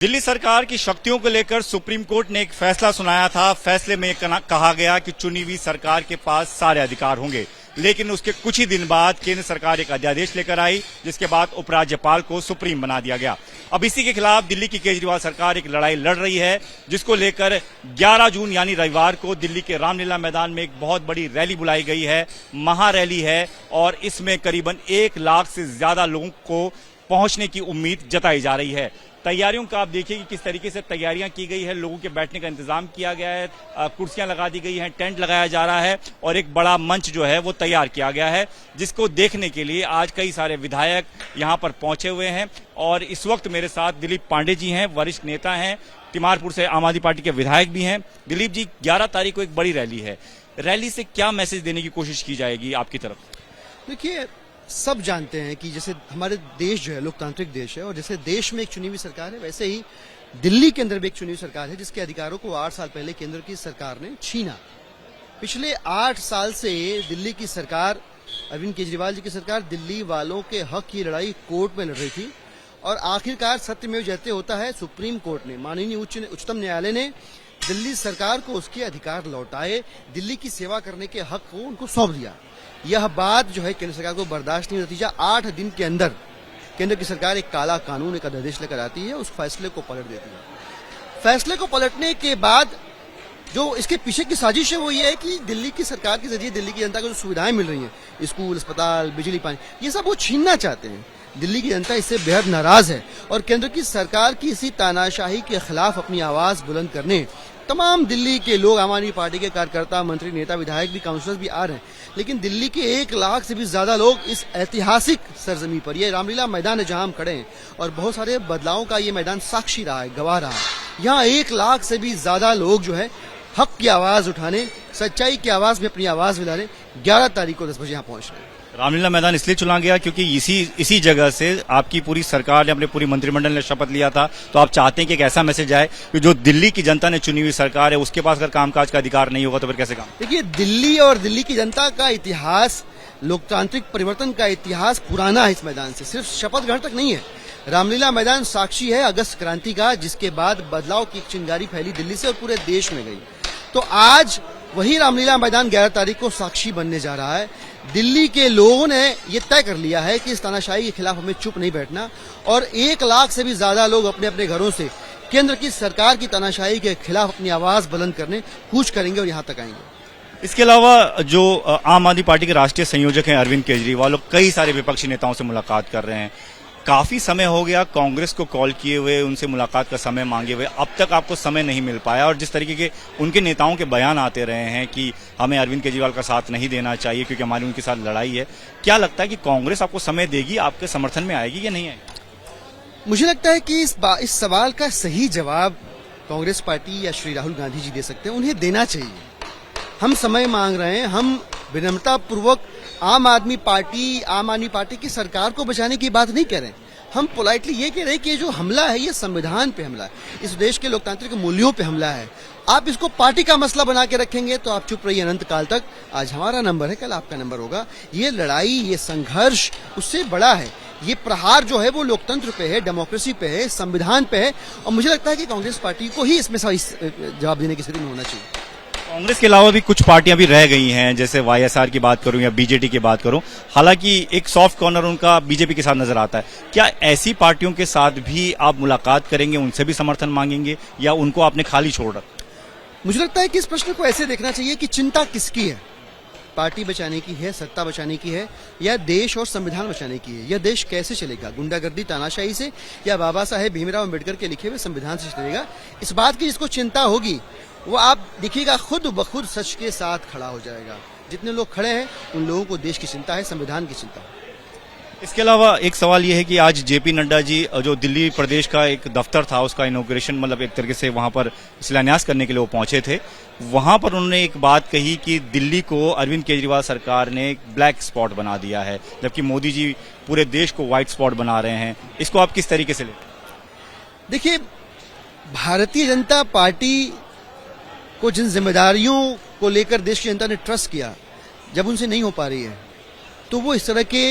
दिल्ली सरकार की शक्तियों को लेकर सुप्रीम कोर्ट ने एक फैसला सुनाया था। फैसले में कहा गया कि चुनी हुई सरकार के पास सारे अधिकार होंगे, लेकिन उसके कुछ ही दिन बाद केंद्र सरकार एक अध्यादेश लेकर आई, जिसके बाद उपराज्यपाल को सुप्रीम बना दिया गया। अब इसी के खिलाफ दिल्ली की केजरीवाल सरकार एक लड़ाई लड़ रही है, जिसको लेकर 11 जून यानी रविवार को दिल्ली के रामलीला मैदान में एक बहुत बड़ी रैली बुलाई गई है, महारैली है, और इसमें करीबन 1 लाख से ज्यादा लोगों को पहुंचने की उम्मीद जताई जा रही है। तैयारियों का आप देखिए कि किस तरीके से तैयारियां की गई है। लोगों के बैठने का इंतजाम किया गया है, कुर्सियां लगा दी गई हैं, टेंट लगाया जा रहा है और एक बड़ा मंच जो है वो तैयार किया गया है, जिसको देखने के लिए आज कई सारे विधायक यहां पर पहुंचे हुए हैं। और इस वक्त मेरे साथ दिलीप पांडे जी हैं, वरिष्ठ नेता हैं, तिमारपुर से आम आदमी पार्टी के विधायक भी हैं। दिलीप जी, 11 तारीख को एक बड़ी रैली है, रैली से क्या मैसेज देने की कोशिश की जाएगी आपकी तरफ? देखिए, सब जानते हैं कि जैसे हमारे देश जो है लोकतांत्रिक देश है, और जैसे देश में एक चुनी हुई सरकार है, वैसे ही दिल्ली के अंदर भी एक चुनी हुई सरकार है, जिसके अधिकारों को 8 साल पहले केंद्र की सरकार ने छीना। पिछले 8 साल से दिल्ली की सरकार, अरविंद केजरीवाल जी की सरकार, दिल्ली वालों के हक की लड़ाई कोर्ट में लड़ रही थी, और आखिरकार सत्यमेव जयते होता है, सुप्रीम कोर्ट ने, माननीय उच्चतम न्यायालय ने दिल्ली सरकार को उसके अधिकार लौटाए, दिल्ली की सेवा करने के हक को उनको सौंप दिया। यह बात जो है केंद्र सरकार को बर्दाश्त नहीं, नतीजा 8 दिन के अंदर केंद्र की सरकार एक काला कानून, एक अध्यादेश लेकर आती है, उस फैसले को पलट देती है। फैसले को पलटने के बाद जो इसके पीछे की साजिश है वो ये है कि दिल्ली की सरकार के जरिए दिल्ली की जनता को जो सुविधाएं मिल रही हैं, स्कूल, अस्पताल, बिजली, पानी, ये सब वो छीनना चाहते हैं। दिल्ली की जनता इससे बेहद नाराज है, और केंद्र की सरकार की इसी तानाशाही के खिलाफ अपनी आवाज बुलंद करने तमाम दिल्ली के लोग, आम आदमी पार्टी के कार्यकर्ता, मंत्री, नेता, विधायक भी, काउंसलर्स भी आ रहे हैं। लेकिन दिल्ली के 1 लाख से भी ज्यादा लोग इस ऐतिहासिक सरजमी पर, ये रामलीला मैदान है जहां हम खड़े हैं, और बहुत सारे बदलावों का ये मैदान साक्षी रहा है, गवाह रहा है। यहाँ 1 लाख से भी ज्यादा लोग जो है हक की आवाज उठाने, सच्चाई की आवाज में अपनी आवाज मिलाने 11 तारीख को 10 बजे यहाँ पहुंच रहे हैं। रामलीला मैदान इसलिए चुना गया क्योंकि इसी जगह से आपकी पूरी सरकार ने, अपने पूरी मंत्रिमंडल ने शपथ लिया था। तो आप चाहते हैं कि एक ऐसा मैसेज आए कि जो दिल्ली की जनता ने चुनी हुई सरकार है, उसके पास अगर कामकाज का अधिकार नहीं होगा तो फिर कैसे काम? देखिए, दिल्ली और दिल्ली की जनता का इतिहास, लोकतांत्रिक परिवर्तन का इतिहास पुराना है इस मैदान से, सिर्फ शपथ ग्रहण तक नहीं है। रामलीला मैदान साक्षी है अगस्त क्रांति का, जिसके बाद बदलाव की चिंगारी फैली दिल्ली से और पूरे देश में गई। तो आज वही रामलीला मैदान 11 तारीख को साक्षी बनने जा रहा है। दिल्ली के लोगों ने ये तय कर लिया है कि इस तानाशाही के खिलाफ हमें चुप नहीं बैठना, और 1 लाख से भी ज्यादा लोग अपने अपने घरों से केंद्र की सरकार की तानाशाही के खिलाफ अपनी आवाज बुलंद करने कूच करेंगे और यहाँ तक आएंगे। इसके अलावा जो आम आदमी पार्टी के राष्ट्रीय संयोजक हैं अरविंद केजरीवाल, कई सारे विपक्षी नेताओं से मुलाकात कर रहे हैं। काफी समय हो गया कांग्रेस को कॉल किए हुए, उनसे मुलाकात का समय मांगे हुए, अब तक आपको समय नहीं मिल पाया, और जिस तरीके के उनके नेताओं के बयान आते रहे हैं कि हमें अरविंद केजरीवाल का साथ नहीं देना चाहिए क्योंकि हमारी उनके साथ लड़ाई है, क्या लगता है कि कांग्रेस आपको समय देगी, आपके समर्थन में आएगी या नहीं आएगी? मुझे लगता है कि इस सवाल का सही जवाब कांग्रेस पार्टी या श्री राहुल गांधी जी दे सकते हैं, उन्हें देना चाहिए। हम समय मांग रहे हैं, हम विनम्रता पूर्वक आम आदमी पार्टी की सरकार को बचाने की बात नहीं कह रहे हैं। हम पोलाइटली ये कह रहे हैं कि जो हमला है ये संविधान पे हमला है, इस देश के लोकतांत्रिक मूल्यों पे हमला है। आप इसको पार्टी का मसला बना के रखेंगे तो आप चुप रहिए अनंत काल तक। आज हमारा नंबर है, कल आपका नंबर होगा। ये लड़ाई, ये संघर्ष उससे बड़ा है। ये प्रहार जो है वो लोकतंत्र पे है, डेमोक्रेसी पे है, संविधान पे है, और मुझे लगता है कि कांग्रेस पार्टी को ही इसमें जवाब देने की स्थिति में होना चाहिए। कांग्रेस के अलावा भी कुछ पार्टियां भी रह गई हैं, जैसे वाईएसआर की बात करूं या बीजेडी की बात करूं, हालांकि एक सॉफ्ट कॉर्नर उनका बीजेपी के साथ नजर आता है। क्या ऐसी पार्टियों के साथ भी आप मुलाकात करेंगे, उनसे भी समर्थन मांगेंगे, या उनको आपने खाली छोड़ रखा? मुझे लगता है कि इस प्रश्न को ऐसे देखना चाहिए कि चिंता किसकी है, पार्टी बचाने की है, सत्ता बचाने की है, या देश और संविधान बचाने की है। यह देश कैसे चलेगा, गुंडागर्दी, तानाशाही से, या बाबा साहेब भीमराव अम्बेडकर के लिखे हुए संविधान से चलेगा? इस बात की जिसको चिंता होगी वो आप देखिएगा खुद ब खुद सच के साथ खड़ा हो जाएगा। जितने लोग खड़े हैं उन लोगों को देश की चिंता है, संविधान की चिंता है। इसके अलावा एक सवाल यह है कि आज जेपी नड्डा जी जो दिल्ली प्रदेश का एक दफ्तर था, उसका इनॉग्रेशन, मतलब एक तरीके से वहां पर शिलान्यास करने के लिए वो पहुंचे थे। वहां पर उन्होंने एक बात कही कि दिल्ली को अरविंद केजरीवाल सरकार ने एक ब्लैक स्पॉट बना दिया है, जबकि मोदी जी पूरे देश को व्हाइट स्पॉट बना रहे हैं। इसको आप किस तरीके से लेते? देखिए, भारतीय जनता पार्टी को जिन जिम्मेदारियों को लेकर देश की जनता ने ट्रस्ट किया, जब उनसे नहीं हो पा रही है तो वो इस तरह के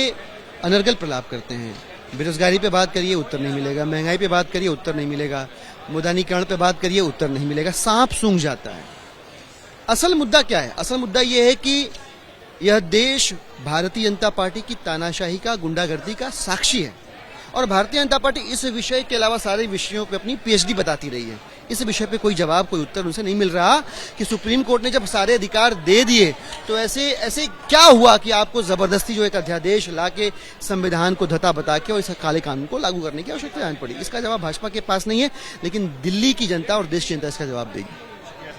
अनर्गल प्रलाप करते हैं। बेरोजगारी पे बात करिए उत्तर नहीं मिलेगा, महंगाई पे बात करिए उत्तर नहीं मिलेगा, मुद्रानीकरण पे बात करिए उत्तर नहीं मिलेगा, सांप सूंघ जाता है। असल मुद्दा क्या है? असल मुद्दा यह है कि यह देश भारतीय जनता पार्टी की तानाशाही का, गुंडागर्दी का साक्षी है और भारतीय जनता पार्टी इस विषय के अलावा सारे विषयों पे अपनी पीएचडी बताती रही है। इस विषय पे कोई जवाब, कोई उत्तर उनसे नहीं मिल रहा कि सुप्रीम कोर्ट ने जब सारे अधिकार दे दिए तो ऐसे क्या हुआ कि आपको जबरदस्ती जो एक अध्यादेश ला के संविधान को धता बता के और इस काले कानून को लागू करने की आवश्यकता जान पड़ी। इसका जवाब भाजपा के पास नहीं है, लेकिन दिल्ली की जनता और देश की जनता इसका जवाब देगी।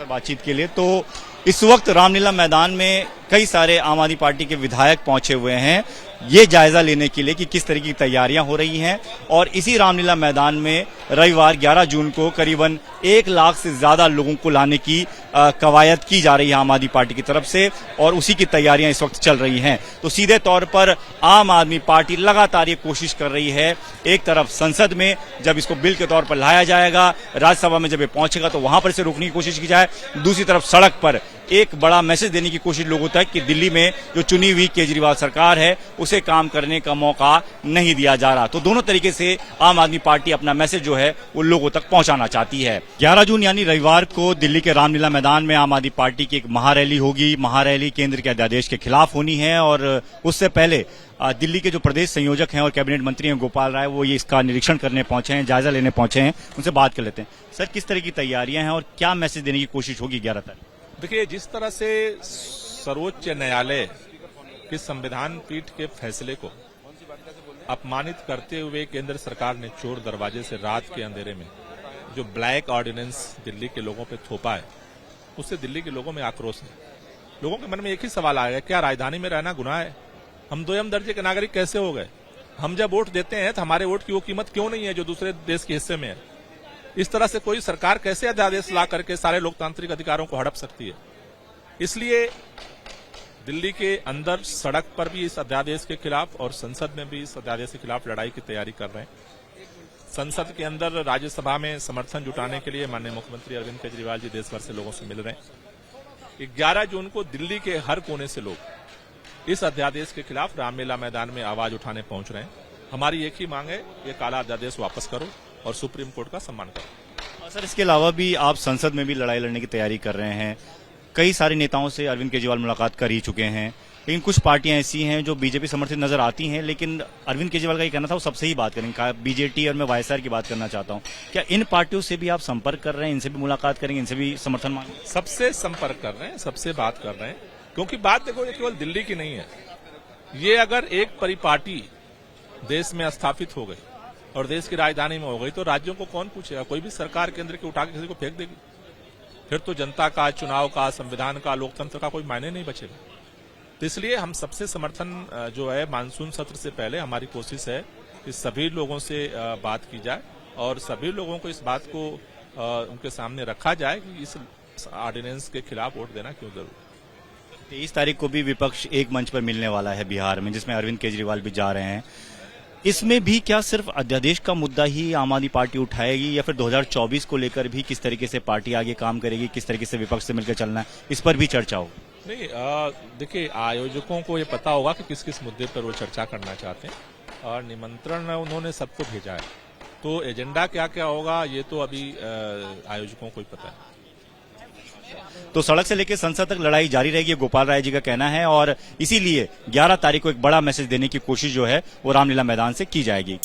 बातचीत के लिए तो इस वक्त रामलीला मैदान में कई सारे आम आदमी पार्टी के विधायक पहुंचे हुए हैं ये जायजा लेने के लिए कि किस तरह की तैयारियां हो रही हैं। और इसी रामलीला मैदान में रविवार 11 जून को करीबन 1 लाख से ज्यादा लोगों को लाने की कवायद की जा रही है आम आदमी पार्टी की तरफ से और उसी की तैयारियां इस वक्त चल रही हैं। तो सीधे तौर पर आम आदमी पार्टी लगातार ये कोशिश कर रही है, एक तरफ संसद में जब इसको बिल के तौर पर लाया जाएगा, राज्यसभा में जब ये पहुंचेगा तो वहां पर इसे रोकने की कोशिश की जाए, दूसरी तरफ सड़क पर एक बड़ा मैसेज देने की कोशिश लोगों तक कि दिल्ली में जो चुनी हुई केजरीवाल सरकार है उसे काम करने का मौका नहीं दिया जा रहा। तो दोनों तरीके से आम आदमी पार्टी अपना मैसेज जो है वो लोगों तक पहुंचाना चाहती है। 11 जून यानी रविवार को दिल्ली के रामलीला मैदान में आम आदमी पार्टी की एक महारैली होगी। महारैली केंद्र के अध्यादेश के खिलाफ होनी है और उससे पहले दिल्ली के जो प्रदेश संयोजक हैं और कैबिनेट मंत्री हैं गोपाल राय, वो ये इसका निरीक्षण करने पहुंचे हैं, जायजा लेने पहुंचे हैं। उनसे बात कर लेते हैं। सर, किस तरह की तैयारियां हैं और क्या मैसेज देने की कोशिश होगी 11 तारीख? देखिए, जिस तरह से सर्वोच्च न्यायालय के संविधान पीठ के फैसले को अपमानित करते हुए केंद्र सरकार ने चोर दरवाजे से रात के अंधेरे में जो ब्लैक ऑर्डिनेंस दिल्ली के लोगों पे थोपा है, उससे दिल्ली के लोगों में आक्रोश है। लोगों के मन में एक ही सवाल आया, क्या राजधानी में रहना गुनाह है? हम दोयम दर्जे के नागरिक कैसे हो गए? हम जब वोट देते हैं तो हमारे वोट की वो कीमत क्यों नहीं है जो दूसरे देश के हिस्से में है? इस तरह से कोई सरकार कैसे अध्यादेश ला करके सारे लोकतांत्रिक अधिकारों को हड़प सकती है? इसलिए दिल्ली के अंदर सड़क पर भी इस अध्यादेश के खिलाफ और संसद में भी इस अध्यादेश के खिलाफ लड़ाई की तैयारी कर रहे हैं। संसद के अंदर राज्यसभा में समर्थन जुटाने के लिए माननीय मुख्यमंत्री अरविंद केजरीवाल जी देश भर से लोगों से मिल रहे हैं। 11 जून को दिल्ली के हर कोने से लोग इस अध्यादेश के खिलाफ रामलीला मैदान में आवाज उठाने पहुंच रहे हैं। हमारी एक ही मांग है, ये काला अध्यादेश वापस करो और सुप्रीम कोर्ट का सम्मान करो। सर, इसके अलावा भी आप संसद में भी लड़ाई लड़ने की तैयारी कर रहे हैं। कई सारे नेताओं से अरविंद केजरीवाल मुलाकात कर ही चुके हैं, लेकिन कुछ पार्टियां ऐसी हैं जो बीजेपी समर्थित नजर आती हैं। लेकिन अरविंद केजरीवाल का ये कहना था वो सबसे ही बात करेंगे, बीजेटी और मैं वाईएसआर की बात करना चाहता हूं। क्या इन पार्टियों से भी आप संपर्क कर रहे हैं, इनसे भी मुलाकात करेंगे, इनसे भी समर्थन मांगेंगे? सबसे संपर्क कर रहे हैं, सबसे बात कर रहे हैं, क्योंकि बात देखो ये केवल दिल्ली की नहीं है। ये अगर एक परिपाटी देश में स्थापित हो गई और देश की राजधानी में हो गई तो राज्यों को कौन पूछेगा? कोई भी सरकार केंद्र की उठा के किसी को फेंक देगी। फिर तो जनता का, चुनाव का, संविधान का, लोकतंत्र का कोई मायने नहीं बचेगा। तो इसलिए हम सबसे समर्थन जो है मानसून सत्र से पहले हमारी कोशिश है कि सभी लोगों से बात की जाए और सभी लोगों को इस बात को उनके सामने रखा जाए कि इस ऑर्डिनेंस के खिलाफ वोट देना क्यों जरूरी है। 23 तारीख को भी विपक्ष एक मंच पर मिलने वाला है बिहार में, जिसमें अरविंद केजरीवाल भी जा रहे हैं। इसमें भी क्या सिर्फ अध्यादेश का मुद्दा ही आम आदमी पार्टी उठाएगी या फिर 2024 को लेकर भी किस तरीके से पार्टी आगे काम करेगी, किस तरीके से विपक्ष से मिलकर चलना है, इस पर भी चर्चा होगी? नहीं, देखिए, आयोजकों को ये पता होगा कि किस किस मुद्दे पर वो चर्चा करना चाहते हैं और निमंत्रण उन्होंने सबको भेजा है। तो एजेंडा क्या क्या होगा ये तो अभी आयोजकों को ही पता है। तो सड़क से लेकर संसद तक लड़ाई जारी रहेगी, गोपाल राय जी का कहना है और इसीलिए 11 तारीख को एक बड़ा मैसेज देने की कोशिश जो है वो रामलीला मैदान से की जाएगी।